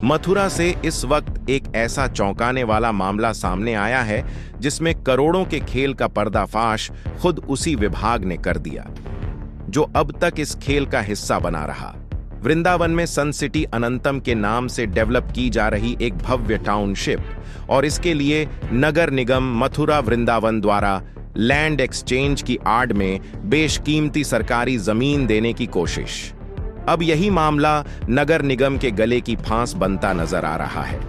मथुरा से इस वक्त एक ऐसा चौंकाने वाला मामला सामने आया है जिसमें करोड़ों के खेल का पर्दाफाश खुद उसी विभाग ने कर दिया जो अब तक इस खेल का हिस्सा बना रहा। वृंदावन में सन सिटी अनंतम के नाम से डेवलप की जा रही एक भव्य टाउनशिप और इसके लिए नगर निगम मथुरा वृंदावन द्वारा लैंड एक्सचेंज की आड़ में बेशकीमती सरकारी जमीन देने की कोशिश। अब यही मामला नगर निगम के गले की फांस बनता नजर आ रहा है।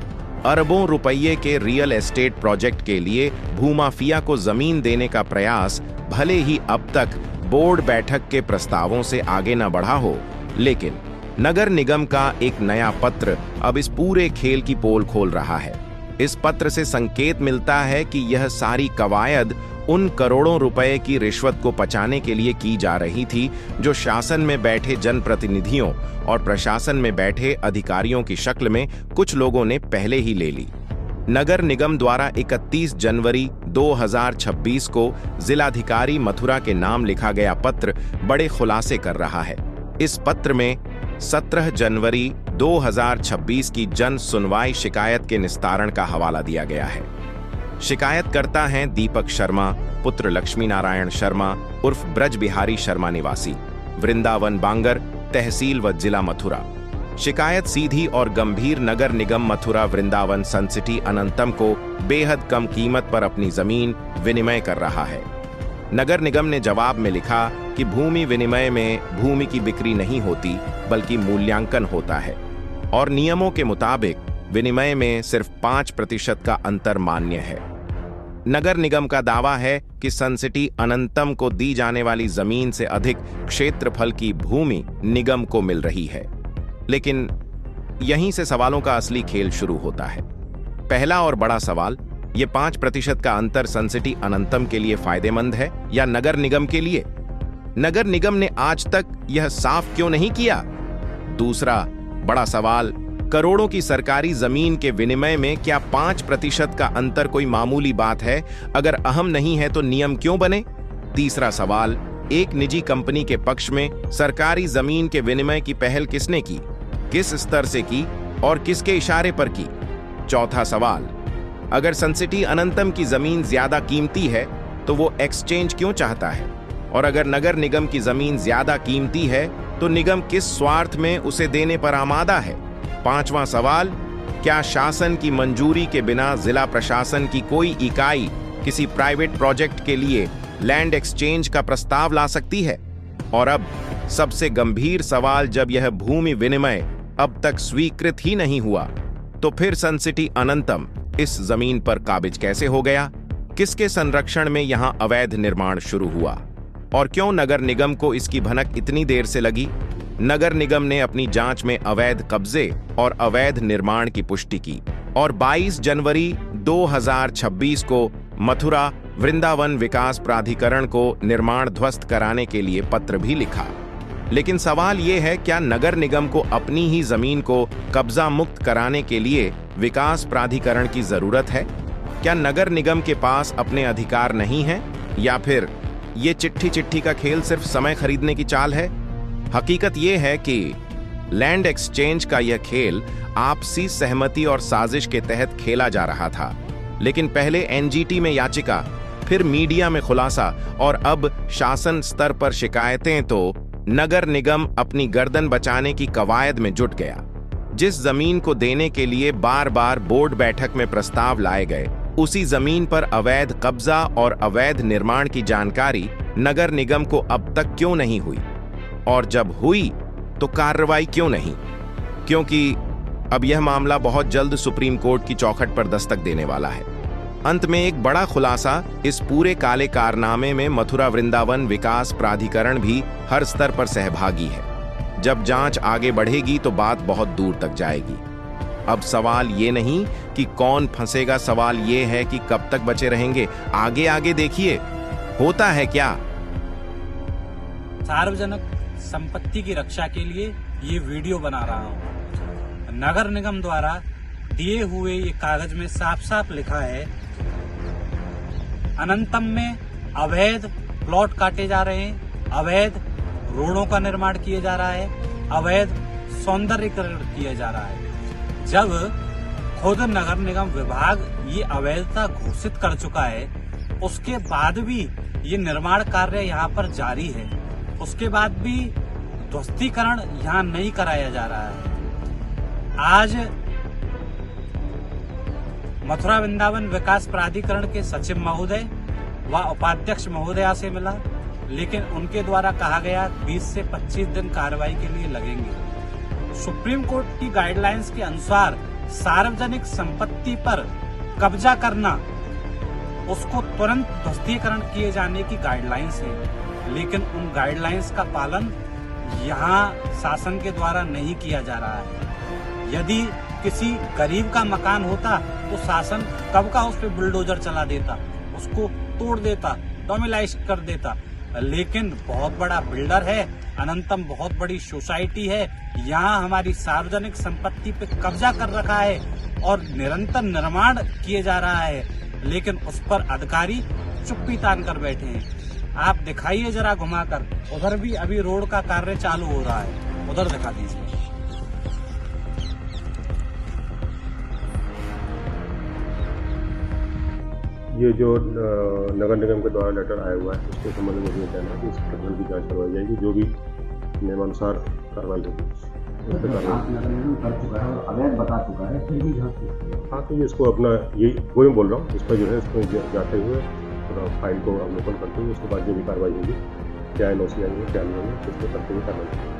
अरबों रुपये के रियल एस्टेट प्रोजेक्ट के लिए भूमाफिया को जमीन देने का प्रयास भले ही अब तक बोर्ड बैठक के प्रस्तावों से आगे न बढ़ा हो, लेकिन नगर निगम का एक नया पत्र अब इस पूरे खेल की पोल खोल रहा है। इस पत्र से संकेत मिलता है कि यह सारी कवायद उन करोड़ों रुपए की रिश्वत को पचाने के लिए की जा रही थी जो शासन में बैठे जनप्रतिनिधियों और प्रशासन में बैठे अधिकारियों की शक्ल में कुछ लोगों ने पहले ही ले ली। नगर निगम द्वारा 31 जनवरी 2026 को जिलाधिकारी मथुरा के नाम लिखा गया पत्र बड़े खुलासे कर रहा है। इस पत्र में 17 जनवरी 2026 की जन सुनवाई शिकायत के निस्तारण का हवाला दिया गया है। शिकायतकर्ता हैं दीपक शर्मा, पुत्र लक्ष्मी नारायण शर्मा उर्फ ब्रज बिहारी शर्मा, निवासी वृंदावन बांगर, तहसील व जिला मथुरा। शिकायत सीधी और गंभीर नगर निगम मथुरा वृंदावन सन सिटी अनंतम को बेहद कम कीमत पर अपनी जमीन विनिमय कर रहा है। नगर निगम ने जवाब में लिखा कि भूमि विनिमय में भूमि की बिक्री नहीं होती बल्कि मूल्यांकन होता है और नियमों के मुताबिक विनिमय में सिर्फ 5% का अंतर मान्य है। नगर निगम का दावा है कि सन सिटी अनंतम को दी जाने वाली जमीन से अधिक क्षेत्रफल की भूमि निगम को मिल रही है। लेकिन यहीं से सवालों का असली खेल शुरू होता है। पहला और बड़ा सवाल, ये 5% का अंतर सन सिटी अनंतम के लिए फायदेमंद है या नगर निगम के लिए? नगर निगम ने आज तक यह साफ क्यों नहीं किया? दूसरा बड़ा सवाल, करोड़ों की सरकारी जमीन के विनिमय में क्या 5% का अंतर कोई मामूली बात है? अगर अहम नहीं है तो नियम क्यों बने? तीसरा सवाल, एक निजी कंपनी के पक्ष में सरकारी जमीन के विनिमय की पहल किसने की, किस स्तर से की और किसके इशारे पर की? चौथा सवाल, अगर सन सिटी अनंतम की जमीन ज्यादा कीमती है तो वो एक्सचेंज क्यों चाहता है? और अगर नगर निगम की जमीन ज्यादा कीमती है तो निगम किस स्वार्थ में उसे देने पर आमादा है? पांचवां सवाल, क्या शासन की मंजूरी के बिना जिला प्रशासन की कोई इकाई किसी प्राइवेट प्रोजेक्ट के लिए लैंड एक्सचेंज का प्रस्ताव ला सकती है? और अब सबसे गंभीर सवाल, जब यह भूमि विनिमय अब तक स्वीकृत ही नहीं हुआ तो फिर सन सिटी अनंतम इस जमीन पर काबिज कैसे हो गया? किसके संरक्षण में यहां अवैध निर्माण शुरू हुआ और क्यों नगर निगम को इसकी भनक इतनी देर से लगी? नगर निगम ने अपनी जांच में अवैध कब्जे और अवैध निर्माण की पुष्टि की और 22 जनवरी 2026 को मथुरा वृंदावन विकास प्राधिकरण को निर्माण ध्वस्त कराने के लिए पत्र भी लिखा। लेकिन सवाल यह है, क्या नगर निगम को अपनी ही जमीन को कब्जा मुक्त कराने के लिए विकास प्राधिकरण की जरूरत है? क्या नगर निगम के पास अपने अधिकार नहीं हैं या फिर ये चिट्ठी का खेल सिर्फ समय खरीदने की चाल है? हकीकत यह है कि लैंड एक्सचेंज का यह खेल आपसी सहमति और साजिश के तहत खेला जा रहा था, लेकिन पहले एनजीटी में याचिका, फिर मीडिया में खुलासा और अब शासन स्तर पर शिकायतें, तो नगर निगम अपनी गर्दन बचाने की कवायद में जुट गया। जिस जमीन को देने के लिए बार बार बोर्ड बैठक में प्रस्ताव लाए गए, उसी जमीन पर अवैध कब्जा और अवैध निर्माण की जानकारी नगर निगम को अब तक क्यों नहीं हुई? और जब हुई तो कार्रवाई क्यों नहीं? क्योंकि अब यह मामला बहुत जल्द सुप्रीम कोर्ट की चौखट पर दस्तक देने वाला है। अंत में एक बड़ा खुलासा, इस पूरे काले कारनामे में मथुरा वृंदावन विकास प्राधिकरण भी हर स्तर पर सहभागी है। जब जांच आगे बढ़ेगी तो बात बहुत दूर तक जाएगी। अब सवाल ये नहीं कि कौन फंसेगा, सवाल ये है कि कब तक बचे रहेंगे। आगे आगे देखिए होता है क्या। सार्वजनिक संपत्ति की रक्षा के लिए ये वीडियो बना रहा हूँ। नगर निगम द्वारा दिए हुए ये कागज में साफ साफ लिखा है, अनंतम में अवैध प्लॉट काटे जा रहे हैं, अवैध रोडों का निर्माण किया जा रहा है, अवैध सौंदर्यीकरण किया जा रहा है। जब खुद नगर निगम विभाग ये अवैधता घोषित कर चुका है, उसके बाद भी ये निर्माण कार्य यहाँ पर जारी है, उसके बाद भी ध्वस्तीकरण यहाँ नहीं कराया जा रहा है। आज मथुरा वृंदावन विकास प्राधिकरण के सचिव महोदय व उपाध्यक्ष महोदया से मिला, लेकिन उनके द्वारा कहा गया 20 से 25 दिन कार्रवाई के लिए लगेंगे। सुप्रीम कोर्ट की गाइडलाइंस के अनुसार सार्वजनिक संपत्ति पर कब्जा करना, उसको तुरंत ध्वस्तीकरण किए जाने की गाइडलाइंस है, लेकिन उन गाइडलाइंस का पालन यहाँ शासन के द्वारा नहीं किया जा रहा है। यदि किसी गरीब का मकान होता तो शासन कब का उस पर बुलडोजर चला देता, उसको तोड़ देता, डोमिलाइज कर देता, लेकिन बहुत बड़ा बिल्डर है, अनंतम बहुत बड़ी सोसाइटी है, यहाँ हमारी सार्वजनिक संपत्ति पे कब्जा कर रखा है और निरंतर निर्माण किए जा रहा है, लेकिन उस पर अधिकारी चुप्पी तान कर बैठे हैं। आप दिखाइए जरा घुमाकर, उधर भी अभी रोड का कार्य चालू हो रहा है, उधर दिखा दीजिए। ये जो नगर निगम के द्वारा लेटर आया हुआ है, उसके संबंध में मुझे कहना है कि इस प्रकरण की जांच करवाई जाएगी, जो भी नियमानुसार कार्रवाई होगी उस पर कार्रवाई नगर निगम कर चुका है और अवैध बता चुका है, फिर भी जांच। हाँ, तो ये इसको अपना यही वो मैं बोल रहा हूँ, इस पर जो है इसको जाते हुए फाइल को अवलोकन करते हुए उसके बाद जो भी कार्रवाई होगी, क्या एनओसी आएंगे क्या नहीं आएंगे, उसको करते हुए कार्रवाई।